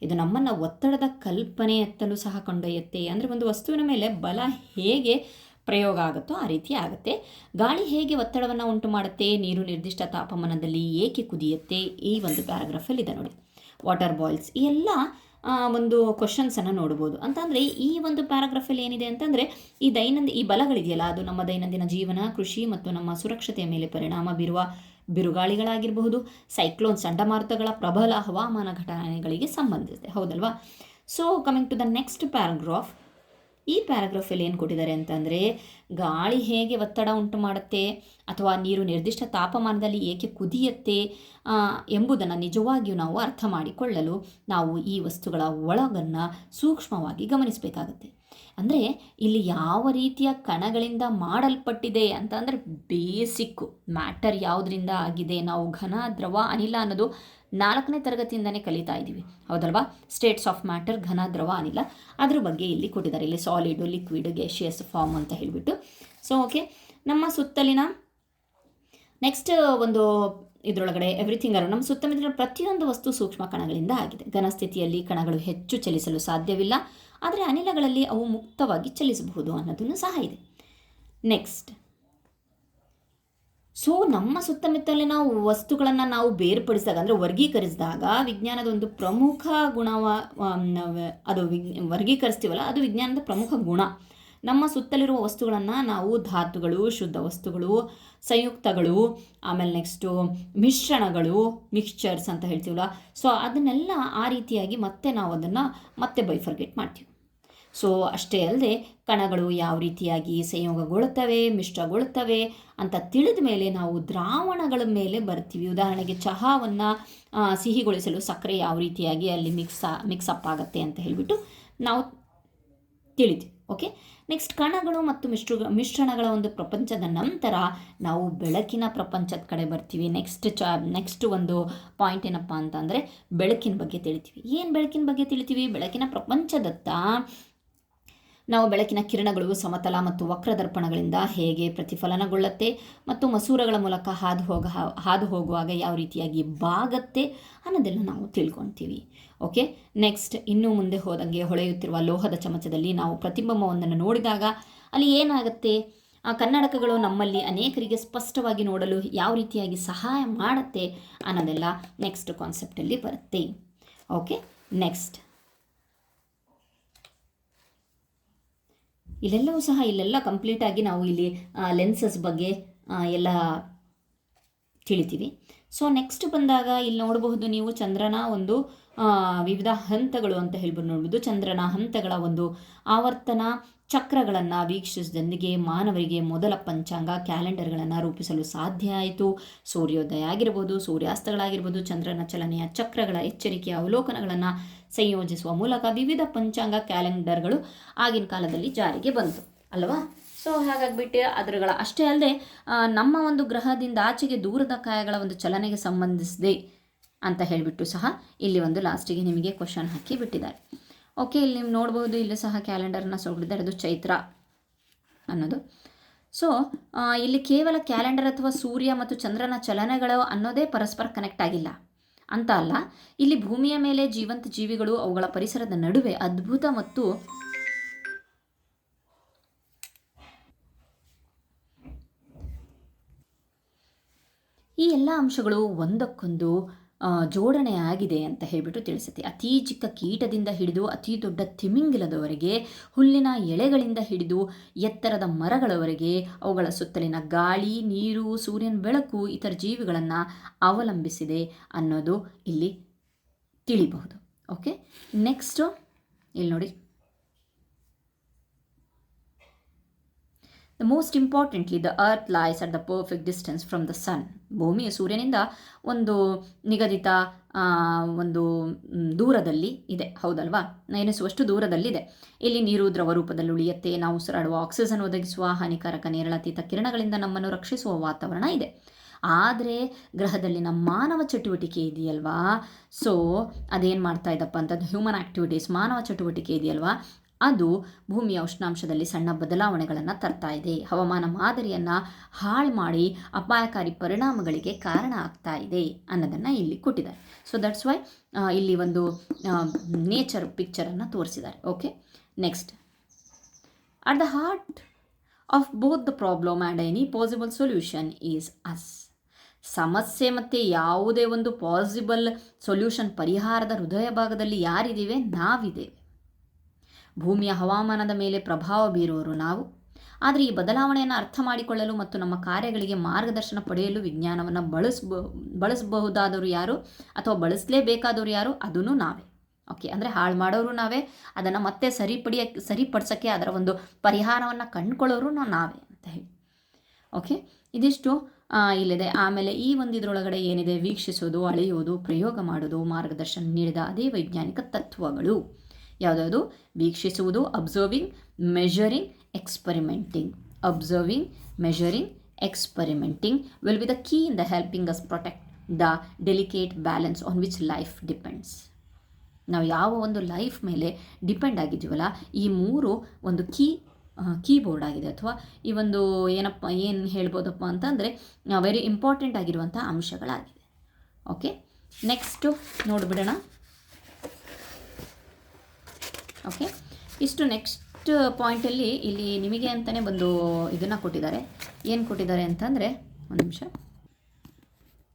ಇದು ನಮ್ಮನ್ನು ಒತ್ತಡದ ಕಲ್ಪನೆ ಎತ್ತಲು ಸಹ ಕೊಂಡೊಯ್ಯುತ್ತೆ. ಅಂದರೆ ಒಂದು ವಸ್ತುವಿನ ಮೇಲೆ ಬಲ ಹೇಗೆ ಪ್ರಯೋಗ ಆಗುತ್ತೋ ಆ ರೀತಿ ಆಗುತ್ತೆ. ಗಾಳಿ ಹೇಗೆ ಒತ್ತಡವನ್ನು ಉಂಟು ಮಾಡುತ್ತೆ, ನೀರು ನಿರ್ದಿಷ್ಟ ತಾಪಮಾನದಲ್ಲಿ ಏಕೆ ಕುದಿಯುತ್ತೆ, ಈ ಒಂದು ಪ್ಯಾರಾಗ್ರಾಫಲ್ಲಿ ಇದೆ ನೋಡಿ. ವಾಟರ್ ಬಾಯ್ಲ್ಸ್, ಈ ಎಲ್ಲ ಒಂದು ಕ್ವಶನ್ಸನ್ನು ನೋಡ್ಬೋದು. ಅಂತಂದರೆ ಈ ಒಂದು ಪ್ಯಾರಾಗ್ರಾಫಲ್ಲಿ ಏನಿದೆ ಅಂತಂದರೆ, ಈ ಬಲಗಳಿದೆಯಲ್ಲ, ಅದು ನಮ್ಮ ದೈನಂದಿನ ಜೀವನ, ಕೃಷಿ ಮತ್ತು ನಮ್ಮ ಸುರಕ್ಷತೆಯ ಮೇಲೆ ಪರಿಣಾಮ ಬೀರುವ ಬಿರುಗಾಳಿಗಳಾಗಿರಬಹುದು, ಸೈಕ್ಲೋನ್ ಚಂಡಮಾರುತಗಳ ಪ್ರಬಲ ಹವಾಮಾನ ಘಟನೆಗಳಿಗೆ ಸಂಬಂಧಿಸಿದೆ. ಹೌದಲ್ವಾ? So coming to the next paragraph. ಈ ಪ್ಯಾರಾಗ್ರಾಫಲ್ಲಿ ಏನು ಕೊಟ್ಟಿದ್ದಾರೆ ಅಂತಂದರೆ, ಗಾಳಿ ಹೇಗೆ ಒತ್ತಡ ಉಂಟು ಮಾಡುತ್ತೆ ಅಥವಾ ನೀರು ನಿರ್ದಿಷ್ಟ ತಾಪಮಾನದಲ್ಲಿ ಏಕೆ ಕುದಿಯುತ್ತೆ ಎಂಬುದನ್ನು ನಿಜವಾಗಿಯೂ ನಾವು ಅರ್ಥ ಮಾಡಿಕೊಳ್ಳಲು ನಾವು ಈ ವಸ್ತುಗಳ ಒಳಗನ್ನು ಸೂಕ್ಷ್ಮವಾಗಿ ಗಮನಿಸಬೇಕಾಗುತ್ತೆ. ಅಂದರೆ ಇಲ್ಲಿ ಯಾವ ರೀತಿಯ ಕಣಗಳಿಂದ ಮಾಡಲ್ಪಟ್ಟಿದೆ ಅಂತ ಅಂದರೆ, ಬೇಸಿಕ್ಕು ಮ್ಯಾಟರ್ ಯಾವುದರಿಂದ ಆಗಿದೆ, ನಾವು ಘನ, ದ್ರವ, ಅನಿಲ ಅನ್ನೋದು 4ನೇ ತರಗತಿಯಿಂದನೇ ಕಲಿತಾ ಇದ್ದೀವಿ. ಹೌದಲ್ವಾ? ಸ್ಟೇಟ್ಸ್ ಆಫ್ ಮ್ಯಾಟರ್, ಘನ, ದ್ರವ, ಅನಿಲ, ಅದ್ರ ಬಗ್ಗೆ ಇಲ್ಲಿ ಕೊಟ್ಟಿದ್ದಾರೆ. ಇಲ್ಲಿ ಸಾಲಿಡು, ಲಿಕ್ವಿಡ್, ಗ್ಯಾಷಿಯಸ್ ಫಾರ್ಮ್ ಅಂತ ಹೇಳಿಬಿಟ್ಟು. ಸೊ ಓಕೆ, ನಮ್ಮ ಸುತ್ತಲಿನ ನೆಕ್ಸ್ಟ್ ಒಂದು ಇದರೊಳಗಡೆ ಎವ್ರಿಥಿಂಗ್ ನಮ್ಮ ಸುತ್ತಮುತ್ತಲಿನ ಪ್ರತಿಯೊಂದು ವಸ್ತು ಸೂಕ್ಷ್ಮ ಕಣಗಳಿಂದ ಆಗಿದೆ. ಘನಸ್ಥಿತಿಯಲ್ಲಿ ಕಣಗಳು ಹೆಚ್ಚು ಚಲಿಸಲು ಸಾಧ್ಯವಿಲ್ಲ, ಆದರೆ ಅನಿಲಗಳಲ್ಲಿ ಅವು ಮುಕ್ತವಾಗಿ ಚಲಿಸಬಹುದು ಅನ್ನೋದನ್ನು ಸಹ ಇದೆ. ನೆಕ್ಸ್ಟ್, ಸೊ ನಮ್ಮ ಸುತ್ತಮುತ್ತಲಿನ ವಸ್ತುಗಳನ್ನು ನಾವು ಬೇರ್ಪಡಿಸಿದಾಗ, ಅಂದರೆ ವರ್ಗೀಕರಿಸಿದಾಗ, ವಿಜ್ಞಾನದ ಒಂದು ಪ್ರಮುಖ ಅದು ವರ್ಗೀಕರಿಸ್ತೀವಲ್ಲ, ಅದು ವಿಜ್ಞಾನದ ಪ್ರಮುಖ ಗುಣ. ನಮ್ಮ ಸುತ್ತಲಿರುವ ವಸ್ತುಗಳನ್ನು ನಾವು ಧಾತುಗಳು, ಶುದ್ಧ ವಸ್ತುಗಳು, ಸಂಯುಕ್ತಗಳು, ಆಮೇಲೆ ನೆಕ್ಸ್ಟು ಮಿಶ್ರಣಗಳು, ಮಿಕ್ಸ್ಚರ್ಸ್ ಅಂತ ಹೇಳ್ತೀವಲ್ಲ, ಸೊ ಅದನ್ನೆಲ್ಲ ಆ ರೀತಿಯಾಗಿ ನಾವು ಅದನ್ನು ಮತ್ತೆ ಬೈಫರ್ಗೇಟ್ ಮಾಡ್ತೀವಿ. ಸೊ ಅಷ್ಟೇ ಅಲ್ಲದೆ ಕಣಗಳು ಯಾವ ರೀತಿಯಾಗಿ ಸಂಯೋಗಗೊಳ್ಳುತ್ತವೆ, ಮಿಶ್ರಗೊಳ್ಳುತ್ತವೆ ಅಂತ ತಿಳಿದ ಮೇಲೆ ನಾವು ದ್ರಾವಣಗಳ ಮೇಲೆ ಬರ್ತೀವಿ. ಉದಾಹರಣೆಗೆ ಚಹಾವನ್ನು ಸಿಹಿಗೊಳಿಸಲು ಸಕ್ಕರೆ ಯಾವ ರೀತಿಯಾಗಿ ಅಲ್ಲಿ ಮಿಕ್ಸಪ್ ಆಗುತ್ತೆ ಅಂತ ಹೇಳಿಬಿಟ್ಟು ನಾವು ತಿಳಿತೀವಿ. ಓಕೆ, ನೆಕ್ಸ್ಟ್ ಕಣಗಳು ಮತ್ತು ಮಿಶ್ರಣಗಳ ಒಂದು ಪ್ರಪಂಚದ ನಂತರ ನಾವು ಬೆಳಕಿನ ಪ್ರಪಂಚದ ಕಡೆ ಬರ್ತೀವಿ. ನೆಕ್ಸ್ಟ್ ಒಂದು ಪಾಯಿಂಟ್ ಏನಪ್ಪ ಅಂತಂದರೆ, ಬೆಳಕಿನ ಬಗ್ಗೆ ತಿಳಿತೀವಿ. ಏನು ಬೆಳಕಿನ ಬಗ್ಗೆ ತಿಳಿತೀವಿ? ಬೆಳಕಿನ ಪ್ರಪಂಚದತ್ತ ನಾವು ಬೆಳಕಿನ ಕಿರಣಗಳು ಸಮತಲ ಮತ್ತು ವಕ್ರದರ್ಪಣಗಳಿಂದ ಹೇಗೆ ಪ್ರತಿಫಲನಗೊಳ್ಳುತ್ತೆ ಮತ್ತು ಮಸೂರಗಳ ಮೂಲಕ ಹಾದು ಹೋಗುವಾಗ ಯಾವ ರೀತಿಯಾಗಿ ಬಾಗತ್ತೆ ಅನ್ನೋದೆಲ್ಲ ನಾವು ತಿಳ್ಕೊಳ್ತೀವಿ. ಓಕೆ, ನೆಕ್ಸ್ಟ್ ಇನ್ನೂ ಮುಂದೆ ಹೋದಂಗೆ ಹೊಳೆಯುತ್ತಿರುವ ಲೋಹದ ಚಮಚದಲ್ಲಿ ನಾವು ಪ್ರತಿಬಿಂಬವೊಂದನ್ನು ನೋಡಿದಾಗ ಅಲ್ಲಿ ಏನಾಗುತ್ತೆ, ಆ ಕನ್ನಡಕಗಳು ನಮ್ಮಲ್ಲಿ ಅನೇಕರಿಗೆ ಸ್ಪಷ್ಟವಾಗಿ ನೋಡಲು ಯಾವ ರೀತಿಯಾಗಿ ಸಹಾಯ ಮಾಡುತ್ತೆ ಅನ್ನೋದೆಲ್ಲ ನೆಕ್ಸ್ಟ್ ಕಾನ್ಸೆಪ್ಟಲ್ಲಿ ಬರುತ್ತೆ. ಓಕೆ, ನೆಕ್ಸ್ಟ್ ಇಲ್ಲೆಲ್ಲ ಕಂಪ್ಲೀಟಾಗಿ ನಾವು ಇಲ್ಲಿ ಲೆನ್ಸಸ್ ಬಗ್ಗೆ ಎಲ್ಲ ತಿಳಿತೀವಿ. ಸೊ ನೆಕ್ಸ್ಟ್ ಬಂದಾಗ ಇಲ್ಲಿ ನೋಡಬಹುದು ನೀವು ಚಂದ್ರನ ಒಂದು ವಿವಿಧ ಹಂತಗಳು ಅಂತ ಹೇಳ್ಬೋದು ನೋಡ್ಬೋದು. ಚಂದ್ರನ ಹಂತಗಳ ಒಂದು ಆವರ್ತನ ಚಕ್ರಗಳನ್ನು ವೀಕ್ಷಿಸಿದೊಂದಿಗೆ ಮಾನವರಿಗೆ ಮೊದಲ ಪಂಚಾಂಗ ಕ್ಯಾಲೆಂಡರ್ಗಳನ್ನು ರೂಪಿಸಲು ಸಾಧ್ಯ ಆಯಿತು. ಸೂರ್ಯೋದಯ ಆಗಿರ್ಬೋದು, ಸೂರ್ಯಾಸ್ತಗಳಾಗಿರ್ಬೋದು, ಚಂದ್ರನ ಚಲನೆಯ ಚಕ್ರಗಳ ಎಚ್ಚರಿಕೆಯ ಅವಲೋಕನಗಳನ್ನು ಸಂಯೋಜಿಸುವ ಮೂಲಕ ವಿವಿಧ ಪಂಚಾಂಗ ಕ್ಯಾಲೆಂಡರ್ಗಳು ಆಗಿನ ಕಾಲದಲ್ಲಿ ಜಾರಿಗೆ ಬಂತು ಅಲ್ವಾ. ಸೊ ಹಾಗಾಗಿಬಿಟ್ಟು ಅದರುಗಳ ಅಷ್ಟೇ ಅಲ್ಲದೆ ನಮ್ಮ ಒಂದು ಗ್ರಹದಿಂದ ಆಚೆಗೆ ದೂರದ ಕಾಯಗಳ ಒಂದು ಚಲನೆಗೆ ಸಂಬಂಧಿಸಿದೆ ಅಂತ ಹೇಳಿಬಿಟ್ಟು ಸಹ ಇಲ್ಲಿ ಒಂದು ಲಾಸ್ಟಿಗೆ ನಿಮಗೆ ಕ್ವಶನ್ ಹಾಕಿ ಬಿಟ್ಟಿದ್ದಾರೆ. ಓಕೆ, ಇಲ್ಲಿ ನೀವು ನೋಡ್ಬೋದು, ಇಲ್ಲೂ ಸಹ ಕ್ಯಾಲೆಂಡರ್ನ ಸೊಗಡಿದ್ದಾರೆ. ಅದು ಚೈತ್ರ ಅನ್ನೋದು. ಸೊ ಇಲ್ಲಿ ಕೇವಲ ಕ್ಯಾಲೆಂಡರ್ ಅಥವಾ ಸೂರ್ಯ ಮತ್ತು ಚಂದ್ರನ ಚಲನೆಗಳು ಅನ್ನೋದೇ ಪರಸ್ಪರ ಕನೆಕ್ಟ್ ಆಗಿಲ್ಲ ಅಂತ ಅಲ್ಲ. ಇಲ್ಲಿ ಭೂಮಿಯ ಮೇಲೆ ಜೀವಂತ ಜೀವಿಗಳು ಅವುಗಳ ಪರಿಸರದ ನಡುವೆ ಅದ್ಭುತ ಮತ್ತು ಈ ಎಲ್ಲ ಅಂಶಗಳು ಒಂದಕ್ಕೊಂದು ಜೋಡಣೆ ಆಗಿದೆ ಅಂತ ಹೇಳಿಬಿಟ್ಟು ತಿಳಿಸುತ್ತೆ. ಅತಿ ಚಿಕ್ಕ ಕೀಟದಿಂದ ಹಿಡಿದು ಅತಿ ದೊಡ್ಡ ತಿಮಿಂಗಿಲದವರೆಗೆ, ಹುಲ್ಲಿನ ಎಳೆಗಳಿಂದ ಹಿಡಿದು ಎತ್ತರದ ಮರಗಳವರೆಗೆ, ಅವುಗಳ ಸುತ್ತಲಿನ ಗಾಳಿ, ನೀರು, ಸೂರ್ಯನ ಬೆಳಕು ಇತರ ಜೀವಿಗಳನ್ನು ಅವಲಂಬಿಸಿದೆ ಅನ್ನೋದು ಇಲ್ಲಿ ತಿಳಿಬಹುದು. ಓಕೆ, ನೆಕ್ಸ್ಟು ಇಲ್ಲಿ ನೋಡಿ, the most importantly the earth lies at the perfect distance from the sun. ಭೂಮಿಯು ಸೂರ್ಯನಿಂದ ಒಂದು ನಿಗದಿತ ಒಂದು ದೂರದಲ್ಲಿ ಇದೆ, ಹೌದಲ್ವಾ, ಎನಿಸುವಷ್ಟು ದೂರದಲ್ಲಿದೆ. ಇಲ್ಲಿ ನೀರು ದ್ರವ ರೂಪದಲ್ಲಿ ಉಳಿಯುತ್ತೆ. ನಾವು ಉಸಿರಾಡುವ ಆಕ್ಸಿಜನ್ ಒದಗಿಸುವ ಹಾನಿಕಾರಕ ನೇರಳಾತೀತ ಕಿರಣಗಳಿಂದ ನಮ್ಮನ್ನು ರಕ್ಷಿಸುವ ವಾತಾವರಣ ಇದೆ. ಆದರೆ ಗ್ರಹದಲ್ಲಿನ ಮಾನವ ಚಟುವಟಿಕೆ ಇದೆಯಲ್ವಾ, ಸೊ ಅದೇನು ಮಾಡ್ತಾ ಇದ್ದಪ್ಪ ಅಂತಂದು ಹ್ಯೂಮನ್ ಆ್ಯಕ್ಟಿವಿಟೀಸ್, ಮಾನವ ಚಟುವಟಿಕೆ ಇದೆಯಲ್ವಾ, ಅದು ಭೂಮಿಯ ಉಷ್ಣಾಂಶದಲ್ಲಿ ಸಣ್ಣ ಬದಲಾವಣೆಗಳನ್ನು ತರ್ತಾ ಇದೆ. ಹವಾಮಾನ ಮಾದರಿಯನ್ನು ಹಾಳು ಮಾಡಿ ಅಪಾಯಕಾರಿ ಪರಿಣಾಮಗಳಿಗೆ ಕಾರಣ ಆಗ್ತಾ ಇದೆ ಅನ್ನೋದನ್ನು ಇಲ್ಲಿ ಕೊಟ್ಟಿದ್ದಾರೆ. ಸೊ ದಟ್ಸ್ ವೈ ಇಲ್ಲಿ ಒಂದು ನೇಚರ್ ಪಿಕ್ಚರನ್ನು ತೋರಿಸಿದ್ದಾರೆ. Okay, next, at the heart of both the problem and any possible solution is us. ಸಮಸ್ಯೆ ಮತ್ತು ಯಾವುದೇ ಒಂದು ಪಾಸಿಬಲ್ ಸೊಲ್ಯೂಷನ್, ಪರಿಹಾರದ ಹೃದಯ ಭಾಗದಲ್ಲಿ ಯಾರಿದ್ದೀವಿ? ನಾವಿದ್ದೇವೆ. ಭೂಮಿಯ ಹವಾಮಾನದ ಮೇಲೆ ಪ್ರಭಾವ ಬೀರುವವರು ನಾವು. ಆದರೆ ಈ ಬದಲಾವಣೆಯನ್ನು ಅರ್ಥ ಮಾಡಿಕೊಳ್ಳಲು ಮತ್ತು ನಮ್ಮ ಕಾರ್ಯಗಳಿಗೆ ಮಾರ್ಗದರ್ಶನ ಪಡೆಯಲು ವಿಜ್ಞಾನವನ್ನು ಬಳಸಬಹುದಾದವರು ಯಾರು ಅಥವಾ ಬಳಸಲೇಬೇಕಾದವರು ಯಾರು? ಅದೂ ನಾವೇ. ಓಕೆ, ಅಂದರೆ ಹಾಳು ಮಾಡೋರು ನಾವೇ, ಅದನ್ನು ಮತ್ತೆ ಸರಿಪಡಿಸೋಕ್ಕೆ ಅದರ ಒಂದು ಪರಿಹಾರವನ್ನು ಕಂಡುಕೊಳ್ಳೋರು ನಾವೇ ಅಂತ ಹೇಳಿ. ಓಕೆ, ಇದಿಷ್ಟು ಇಲ್ಲಿದೆ. ಆಮೇಲೆ ಈ ಒಂದು ಇದರೊಳಗಡೆ ಏನಿದೆ, ವೀಕ್ಷಿಸೋದು, ಅಳೆಯೋದು, ಪ್ರಯೋಗ ಮಾಡೋದು, ಮಾರ್ಗದರ್ಶನ ನೀಡಿದ ಅದೇ ವೈಜ್ಞಾನಿಕ ತತ್ವಗಳು. ಯಾವುದಾವುದು? ವೀಕ್ಷಿಸುವುದು, observing, measuring, experimenting. Observing, measuring, experimenting will be the key in the helping us protect the delicate balance on which life depends. ನಾವು ಯಾವ ಒಂದು ಲೈಫ್ ಮೇಲೆ ಡಿಪೆಂಡ್ ಆಗಿದ್ದೀವಲ್ಲ, ಈ ಮೂರು ಒಂದು ಕೀಬೋರ್ಡ್ ಆಗಿದೆ, ಅಥವಾ ಈ ಒಂದು ಏನು ಹೇಳ್ಬೋದಪ್ಪ ಅಂತಂದರೆ ವೆರಿ ಇಂಪಾರ್ಟೆಂಟ್ ಆಗಿರುವಂಥ ಅಂಶಗಳಾಗಿದೆ. ಓಕೆ, ನೆಕ್ಸ್ಟು ನೋಡಿಬಿಡೋಣ. ಓಕೆ, ಇಷ್ಟು ನೆಕ್ಸ್ಟ್ ಪಾಯಿಂಟಲ್ಲಿ ಇಲ್ಲಿ ನಿಮಗೆ ಅಂತಲೇ ಒಂದು ಇದನ್ನು ಕೊಟ್ಟಿದ್ದಾರೆ. ಏನು ಕೊಟ್ಟಿದ್ದಾರೆ ಅಂತಂದರೆ, ಒಂದು ನಿಮಿಷ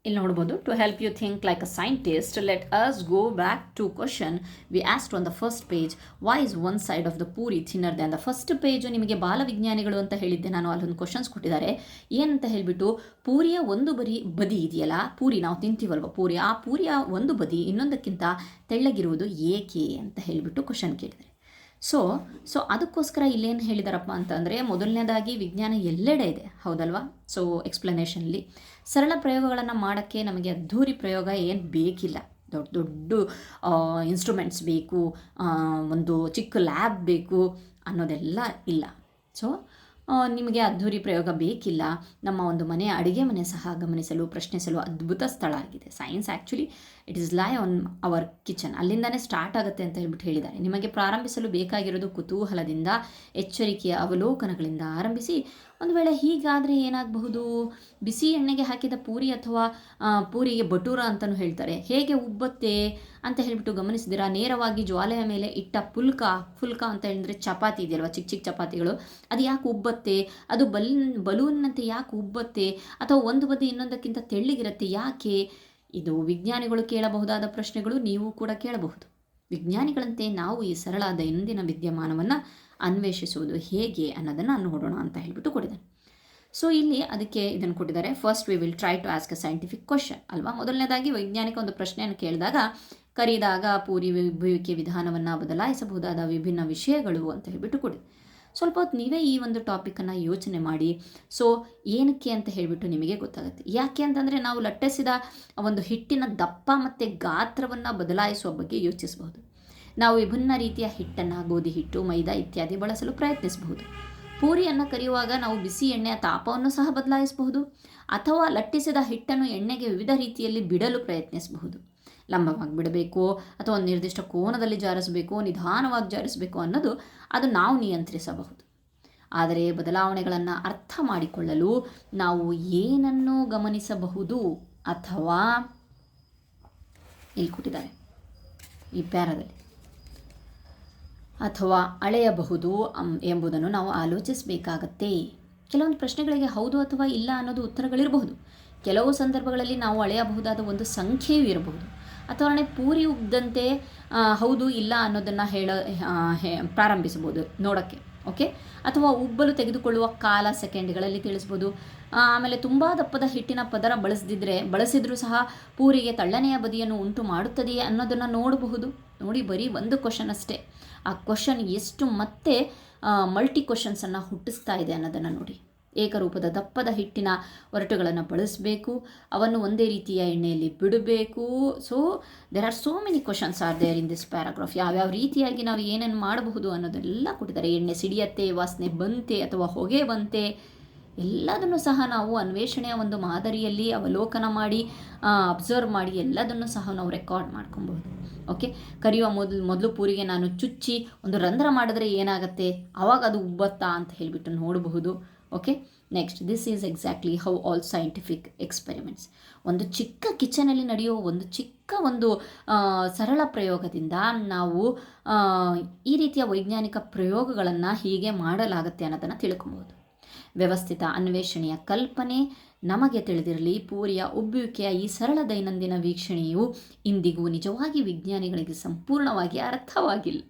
ಇಲ್ಲಿ ನೋಡ್ಬೋದು. To help you think like a scientist, let us go back to question we asked on the first page. Why is one side of the puri thinner than the first page? ನಿಮಗೆ ಬಾಲವಿಜ್ಞಾನಿಗಳು ಅಂತ ಹೇಳಿದ್ದೆ ನಾನು, ಅಲ್ಲೊಂದು ಕ್ವಶನ್ಸ್ ಕೊಟ್ಟಿದ್ದಾರೆ. ಏನಂತ ಹೇಳಿಬಿಟ್ಟು, ಪೂರಿಯ ಒಂದು ಬದಿ ಇದೆಯಲ್ಲ, ಪೂರಿ ನಾವು ತಿಂತೀವಲ್ವ ಪೂರಿ, ಆ ಪೂರಿಯ ಒಂದು ಬದಿ ಇನ್ನೊಂದಕ್ಕಿಂತ ತೆಳ್ಳಗಿರುವುದು ಏಕೆ ಅಂತ ಹೇಳಿಬಿಟ್ಟು ಕ್ವಶನ್ ಕೇಳಿದ್ದಾರೆ. ಸೊ ಅದಕ್ಕೋಸ್ಕರ ಇಲ್ಲೇನು ಹೇಳಿದಾರಪ್ಪ ಅಂತಂದರೆ, ಮೊದಲನೇದಾಗಿ ವಿಜ್ಞಾನ ಎಲ್ಲೆಡೆ ಇದೆ, ಹೌದಲ್ವಾ. ಸೊ ಎಕ್ಸ್ಪ್ಲನೇಷನಲ್ಲಿ ಸರಳ ಪ್ರಯೋಗಗಳನ್ನು ಮಾಡೋಕ್ಕೆ ನಮಗೆ ಅದ್ಧೂರಿ ಪ್ರಯೋಗ ಏನು ಬೇಕಿಲ್ಲ. ದೊಡ್ಡ ದೊಡ್ಡ ಇನ್ಸ್ಟ್ರೂಮೆಂಟ್ಸ್ ಬೇಕು, ಒಂದು ಚಿಕ್ಕ ಲ್ಯಾಬ್ ಬೇಕು ಅನ್ನೋದೆಲ್ಲ ಇಲ್ಲ. ಸೊ ನಿಮಗೆ ಅದ್ಧೂರಿ ಪ್ರಯೋಗ ಬೇಕಿಲ್ಲ. ನಮ್ಮ ಒಂದು ಮನೆಯ ಅಡುಗೆ ಮನೆ ಸಹ ಗಮನಿಸಲು, ಪ್ರಶ್ನಿಸಲು ಅದ್ಭುತ ಸ್ಥಳ ಆಗಿದೆ. Science actually it is lie on our kitchen. ಅಲ್ಲಿಂದನೇ ಸ್ಟಾರ್ಟ್ ಆಗುತ್ತೆ ಅಂತ ಹೇಳ್ಬಿಟ್ಟು ಹೇಳಿದ್ದಾರೆ. ನಿಮಗೆ ಪ್ರಾರಂಭಿಸಲು ಬೇಕಾಗಿರೋದು ಕುತೂಹಲದಿಂದ, ಎಚ್ಚರಿಕೆಯ ಅವಲೋಕನಗಳಿಂದ ಆರಂಭಿಸಿ, ಒಂದು ವೇಳೆ ಹೀಗಾದರೆ ಏನಾಗಬಹುದು, ಬಿಸಿ ಎಣ್ಣೆಗೆ ಹಾಕಿದ ಪೂರಿ ಅಥವಾ ಪೂರಿಗೆ ಬಟೂರ ಅಂತಲೂ ಹೇಳ್ತಾರೆ, ಹೇಗೆ ಉಬ್ಬತ್ತೆ ಅಂತ ಹೇಳಿಬಿಟ್ಟು ಗಮನಿಸಿದಿರಾ? ನೇರವಾಗಿ ಜ್ವಾಲೆಯ ಮೇಲೆ ಇಟ್ಟ ಫುಲ್ಕ ಅಂತ ಹೇಳಿದ್ರೆ ಚಪಾತಿ ಇದೆಯಲ್ವ, ಚಿಕ್ಕ ಚಿಕ್ಕ ಚಪಾತಿಗಳು, ಅದು ಯಾಕೆ ಉಬ್ಬತ್ತೆ? ಅದು ಬಲೂನ್ನಂತೆ ಯಾಕೆ ಉಬ್ಬತ್ತೆ? ಅಥವಾ ಒಂದು ಬದಿ ಇನ್ನೊಂದಕ್ಕಿಂತ ತೆಳ್ಳಗಿರುತ್ತೆ ಯಾಕೆ? ಇದು ವಿಜ್ಞಾನಿಗಳು ಕೇಳಬಹುದಾದ ಪ್ರಶ್ನೆಗಳು, ನೀವು ಕೂಡ ಕೇಳಬಹುದು. ವಿಜ್ಞಾನಿಗಳಂತೆ ನಾವು ಈ ಸರಳ ದೈನಂದಿನ ವಿದ್ಯಮಾನವನ್ನು ಅನ್ವೇಷಿಸುವುದು ಹೇಗೆ ಅನ್ನೋದನ್ನು ನೋಡೋಣ ಅಂತ ಹೇಳಿಬಿಟ್ಟು ಕೊಟ್ಟಿದ್ದಾರೆ. ಸೊ ಇಲ್ಲಿ ಅದಕ್ಕೆ ಇದನ್ನು ಕೊಟ್ಟಿದ್ದಾರೆ. First we will try to ask a scientific question ಅಲ್ವಾ. ಮೊದಲನೇದಾಗಿ ವೈಜ್ಞಾನಿಕ ಒಂದು ಪ್ರಶ್ನೆಯನ್ನು ಕೇಳಿದಾಗ, ಕರಿದಾಗ ಪೂರಿ ಉಬ್ಬುವಿಕೆ ವಿಧಾನವನ್ನು ಬದಲಾಯಿಸಬಹುದಾದ ವಿಭಿನ್ನ ವಿಷಯಗಳು ಅಂತ ಹೇಳಿಬಿಟ್ಟು ಕೊಟ್ಟಿದೆ. ಸ್ವಲ್ಪ ಹೊತ್ತು ನೀವೇ ಈ ಒಂದು ಟಾಪಿಕನ್ನು ಯೋಚನೆ ಮಾಡಿ. ಸೊ ಏನಕ್ಕೆ ಅಂತ ಹೇಳಿಬಿಟ್ಟು ನಿಮಗೆ ಗೊತ್ತಾಗುತ್ತೆ. ಯಾಕೆ ಅಂತಂದರೆ, ನಾವು ಲಟ್ಟಿಸಿದ ಒಂದು ಹಿಟ್ಟಿನ ದಪ್ಪ ಮತ್ತು ಗಾತ್ರವನ್ನು ಬದಲಾಯಿಸುವ ಬಗ್ಗೆ ಯೋಚಿಸಬಹುದು. ನಾವು ವಿಭಿನ್ನ ರೀತಿಯ ಹಿಟ್ಟನ್ನು, ಗೋಧಿ ಹಿಟ್ಟು, ಮೈದಾ ಇತ್ಯಾದಿ ಬಳಸಲು ಪ್ರಯತ್ನಿಸಬಹುದು. ಪೂರಿಯನ್ನು ಕರಿಯುವಾಗ ನಾವು ಬಿಸಿ ಎಣ್ಣೆಯ ತಾಪವನ್ನು ಸಹ ಬದಲಾಯಿಸಬಹುದು, ಅಥವಾ ಲಟ್ಟಿಸಿದ ಹಿಟ್ಟನ್ನು ಎಣ್ಣೆಗೆ ವಿವಿಧ ರೀತಿಯಲ್ಲಿ ಬಿಡಲು ಪ್ರಯತ್ನಿಸಬಹುದು. ಲಂಬವಾಗಿ ಬಿಡಬೇಕು, ಅಥವಾ ಒಂದು ನಿರ್ದಿಷ್ಟ ಕೋನದಲ್ಲಿ ಜಾರಿಸಬೇಕು, ನಿಧಾನವಾಗಿ ಜಾರಿಸಬೇಕು ಅನ್ನೋದು ಅದು ನಾವು ನಿಯಂತ್ರಿಸಬಹುದು. ಆದರೆ ಬದಲಾವಣೆಗಳನ್ನು ಅರ್ಥ ಮಾಡಿಕೊಳ್ಳಲು ನಾವು ಏನನ್ನು ಗಮನಿಸಬಹುದು ಅಥವಾ ಇಲ್ಲಿ ಕೊಟ್ಟಿದ್ದಾರೆ ಈ ಪ್ಯಾರಾದಲ್ಲಿ ಅಥವಾ ಅಳೆಯಬಹುದು ಎಂಬುದನ್ನು ನಾವು ಆಲೋಚಿಸಬೇಕಾಗತ್ತೆ. ಕೆಲವೊಂದು ಪ್ರಶ್ನೆಗಳಿಗೆ ಹೌದು ಅಥವಾ ಇಲ್ಲ ಅನ್ನೋದು ಉತ್ತರಗಳಿರಬಹುದು. ಕೆಲವು ಸಂದರ್ಭಗಳಲ್ಲಿ ನಾವು ಅಳೆಯಬಹುದಾದ ಒಂದು ಸಂಖ್ಯೆಯೂ ಇರಬಹುದು. ಅಥವಾ ಪೂರಿ ಉಗ್ದಂತೆ ಹೌದು ಇಲ್ಲ ಅನ್ನೋದನ್ನು ಪ್ರಾರಂಭಿಸಬಹುದು ನೋಡೋಕ್ಕೆ. ಓಕೆ, ಅಥವಾ ಉಬ್ಬಲು ತೆಗೆದುಕೊಳ್ಳುವ ಕಾಲ ಸೆಕೆಂಡ್ಗಳಲ್ಲಿ ತಿಳಿಸ್ಬೋದು. ಆಮೇಲೆ ತುಂಬ ದಪ್ಪದ ಹಿಟ್ಟಿನ ಪದರ ಬಳಸಿದ್ರೂ ಸಹ ಪೂರಿಗೆ ತಳ್ಳನೆಯ ಬದಿಯನ್ನು ಉಂಟು ಮಾಡುತ್ತದೆಯೇ ಅನ್ನೋದನ್ನು ನೋಡಬಹುದು. ನೋಡಿ, ಬರೀ ಒಂದು ಕ್ವಶನ್ ಅಷ್ಟೇ, ಆ ಕ್ವಶನ್ ಎಷ್ಟು ಮತ್ತೆ ಮಲ್ಟಿ ಕ್ವಶನ್ಸನ್ನು ಹುಟ್ಟಿಸ್ತಾ ಇದೆ ಅನ್ನೋದನ್ನು ನೋಡಿ. ಏಕರೂಪದ ದಪ್ಪದ ಹಿಟ್ಟಿನ ಒರಟುಗಳನ್ನು ಬಳಸಬೇಕು, ಅವನ್ನು ಒಂದೇ ರೀತಿಯ ಎಣ್ಣೆಯಲ್ಲಿ ಬಿಡಬೇಕು. So there are so many questions are there in this paragraph. ಯಾವ್ಯಾವ ರೀತಿಯಾಗಿ ನಾವು ಏನೇನು ಮಾಡಬಹುದು ಅನ್ನೋದೆಲ್ಲ ಕೊಟ್ಟಿದ್ದಾರೆ. ಎಣ್ಣೆ ಸಿಡಿಯತ್ತೆ, ವಾಸನೆ ಬಂತೆ ಅಥವಾ ಹೊಗೆ ಬಂತೆ, ಎಲ್ಲದನ್ನು ಸಹ ನಾವು ಅನ್ವೇಷಣೆಯ ಒಂದು ಮಾದರಿಯಲ್ಲಿ ಅವಲೋಕನ ಮಾಡಿ ಅಬ್ಸರ್ವ್ ಮಾಡಿ ಎಲ್ಲದನ್ನು ಸಹ ನಾವು ರೆಕಾರ್ಡ್ ಮಾಡ್ಕೊಬೋದು. ಓಕೆ, ಕರಿಯುವ ಮೊದಲು ಪೂರಿಗೆ ನಾನು ಚುಚ್ಚಿ ಒಂದು ರಂಧ್ರ ಮಾಡಿದ್ರೆ ಏನಾಗುತ್ತೆ, ಆವಾಗ ಅದು ಉಬ್ಬತ್ತಾ ಅಂತ ಹೇಳಿಬಿಟ್ಟು ನೋಡಬಹುದು. Okay, next, this is exactly how all scientific experiments. ಒಂದು ಚಿಕ್ಕ ಕಿಚನಲ್ಲಿ ನಡೆಯೋ ಒಂದು ಚಿಕ್ಕ ಒಂದು ಸರಳ ಪ್ರಯೋಗದಿಂದ ನಾವು ಈ ರೀತಿಯ ವೈಜ್ಞಾನಿಕ ಪ್ರಯೋಗಗಳನ್ನು ಹೀಗೆ ಮಾಡಲಾಗುತ್ತೆ ಅನ್ನೋದನ್ನು ತಿಳ್ಕೊಬೋದು. ವ್ಯವಸ್ಥಿತ ಅನ್ವೇಷಣೆಯ ಕಲ್ಪನೆ ನಮಗೆ ತಿಳಿದಿರಲಿ, ಪೂರಿಯ ಉಬ್ಬುವಿಕೆಯ ಈ ಸರಳ ದೈನಂದಿನ ವೀಕ್ಷಣೆಯು ಇಂದಿಗೂ ನಿಜವಾಗಿ ವಿಜ್ಞಾನಿಗಳಿಗೆ ಸಂಪೂರ್ಣವಾಗಿ ಅರ್ಥವಾಗಿಲ್ಲ.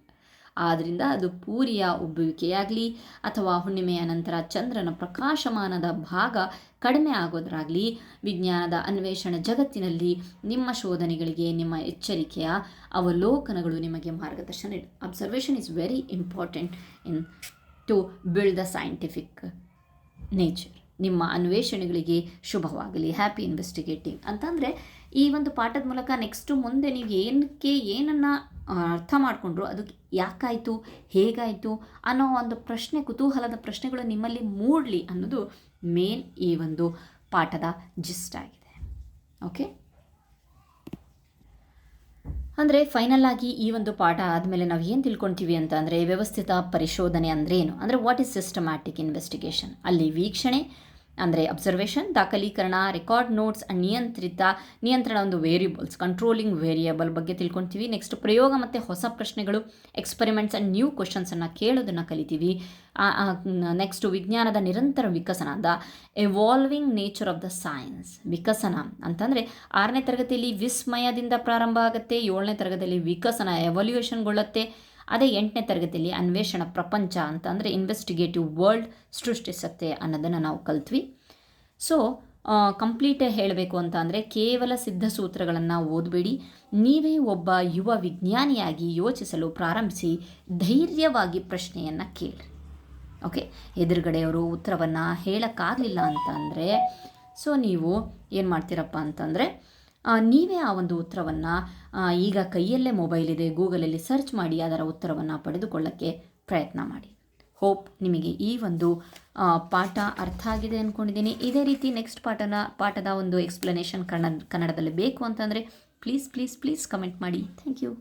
ಆದ್ದರಿಂದ ಅದು ಪೂರಿಯ ಉಬ್ಬುವಿಕೆಯಾಗಲಿ ಅಥವಾ ಹುಣ್ಣಿಮೆಯ ನಂತರ ಚಂದ್ರನ ಪ್ರಕಾಶಮಾನದ ಭಾಗ ಕಡಿಮೆ ಆಗೋದ್ರಾಗಲಿ, ವಿಜ್ಞಾನದ ಅನ್ವೇಷಣೆ ಜಗತ್ತಿನಲ್ಲಿ ನಿಮ್ಮ ಶೋಧನೆಗಳಿಗೆ ನಿಮ್ಮ ಎಚ್ಚರಿಕೆಯ ಅವಲೋಕನಗಳು ನಿಮಗೆ ಮಾರ್ಗದರ್ಶನ ನೀಡಿ. Observation is very important in to build the scientific nature. ನಿಮ್ಮ ಅನ್ವೇಷಣೆಗಳಿಗೆ ಶುಭವಾಗಲಿ. ಹ್ಯಾಪಿ ಇನ್ವೆಸ್ಟಿಗೇಟಿಂಗ್ ಅಂತಂದರೆ ಈ ಒಂದು ಪಾಠದ ಮೂಲಕ ನೆಕ್ಸ್ಟು ಮುಂದೆ ನೀವು ಏನನ್ನು ಅರ್ಥ ಮಾಡಿಕೊಂಡ್ರು, ಅದು ಯಾಕಾಯಿತು, ಹೇಗಾಯಿತು ಅನ್ನೋ ಒಂದು ಪ್ರಶ್ನೆ, ಕುತೂಹಲದ ಪ್ರಶ್ನೆಗಳು ನಿಮ್ಮಲ್ಲಿ ಮೂಡಲಿ ಅನ್ನೋದು ಮೇನ್ ಈ ಒಂದು ಪಾಠದ ಜಿಸ್ಟ್ ಆಗಿದೆ. ಓಕೆ, ಅಂದರೆ ಫೈನಲ್ ಆಗಿ ಈ ಒಂದು ಪಾಠ ಆದಮೇಲೆ ನಾವು ಏನು ತಿಳ್ಕೊಳ್ತೀವಿ ಅಂತ ಅಂದರೆ, ವ್ಯವಸ್ಥಿತ ಪರಿಶೋಧನೆ ಅಂದರೆ ಏನು, ಅಂದರೆ ವಾಟ್ ಈಸ್ ಸಿಸ್ಟಮ್ಯಾಟಿಕ್ ಇನ್ವೆಸ್ಟಿಗೇಷನ್. ಅಲ್ಲಿ ವೀಕ್ಷಣೆ ಅಂದರೆ ಅಬ್ಸರ್ವೇಷನ್, ದಾಖಲೀಕರಣ, ರೆಕಾರ್ಡ್ ನೋಟ್ಸ್ ಅಂಡ್ ನಿಯಂತ್ರಣ ಒಂದು ವೇರಿಯಬಲ್ಸ್, ಕಂಟ್ರೋಲಿಂಗ್ ವೇರಿಯಬಲ್ ಬಗ್ಗೆ ತಿಳ್ಕೊಳ್ತೀವಿ. ನೆಕ್ಸ್ಟ್ ಪ್ರಯೋಗ ಮತ್ತು ಹೊಸ ಪ್ರಶ್ನೆಗಳು, ಎಕ್ಸ್ಪೆರಿಮೆಂಟ್ಸ್ ಆ್ಯಂಡ್ ನ್ಯೂ ಕ್ವಶನ್ಸನ್ನು ಕೇಳೋದನ್ನು ಕಲಿತೀವಿ. ನೆಕ್ಸ್ಟು ವಿಜ್ಞಾನದ ನಿರಂತರ ವಿಕಸನ, the evolving nature of the science. ವಿಕಸನ ಅಂತಂದರೆ 6ನೇ ತರಗತಿಯಲ್ಲಿ ವಿಸ್ಮಯದಿಂದ ಪ್ರಾರಂಭ ಆಗುತ್ತೆ, 7ನೇ ತರಗತಿಯಲ್ಲಿ ವಿಕಸನ ಎವಲ್ಯೂಷನ್ಗೊಳ್ಳುತ್ತೆ, ಅದೇ 8ನೇ ತರಗತಿಯಲ್ಲಿ ಅನ್ವೇಷಣಾ ಪ್ರಪಂಚ ಅಂತ ಅಂದರೆ ಇನ್ವೆಸ್ಟಿಗೇಟಿವ್ ವರ್ಲ್ಡ್ ಸೃಷ್ಟಿಸುತ್ತೆ ಅನ್ನೋದನ್ನು ನಾವು ಕಲ್ತ್ವಿ. ಸೊ ಕಂಪ್ಲೀಟೇ ಹೇಳಬೇಕು ಅಂತ ಅಂದರೆ, ಕೇವಲ ಸಿದ್ಧ ಸೂತ್ರಗಳನ್ನು ಓದಬೇಡಿ, ನೀವೇ ಒಬ್ಬ ಯುವ ವಿಜ್ಞಾನಿಯಾಗಿ ಯೋಚಿಸಲು ಪ್ರಾರಂಭಿಸಿ, ಧೈರ್ಯವಾಗಿ ಪ್ರಶ್ನೆಯನ್ನು ಕೇಳಿ. ಓಕೆ, ಎದುರುಗಡೆಯವರು ಉತ್ತರವನ್ನು ಹೇಳೋಕ್ಕಾಗಲಿಲ್ಲ ಅಂತಂದರೆ ಸೊ ನೀವು ಏನು ಮಾಡ್ತೀರಪ್ಪ ಅಂತಂದರೆ, ನೀವೇ ಆ ಒಂದು ಉತ್ತರವನ್ನು ಈಗ ಕೈಯಲ್ಲೇ ಮೊಬೈಲ್ ಇದೆ, ಗೂಗಲಲ್ಲಿ ಸರ್ಚ್ ಮಾಡಿ ಅದರ ಉತ್ತರವನ್ನು ಪಡೆದುಕೊಳ್ಳೋಕ್ಕೆ ಪ್ರಯತ್ನ ಮಾಡಿ. ಹೋಪ್ ನಿಮಗೆ ಈ ಒಂದು ಪಾಠ ಅರ್ಥ ಆಗಿದೆ ಅಂದ್ಕೊಂಡಿದ್ದೀನಿ. ಇದೇ ರೀತಿ ನೆಕ್ಸ್ಟ್ ಪಾಠದ ಒಂದು ಎಕ್ಸ್ಪ್ಲನೇಷನ್ ಕನ್ನಡದಲ್ಲಿ ಬೇಕು ಅಂತಂದರೆ ಪ್ಲೀಸ್ ಕಮೆಂಟ್ ಮಾಡಿ. Thank you.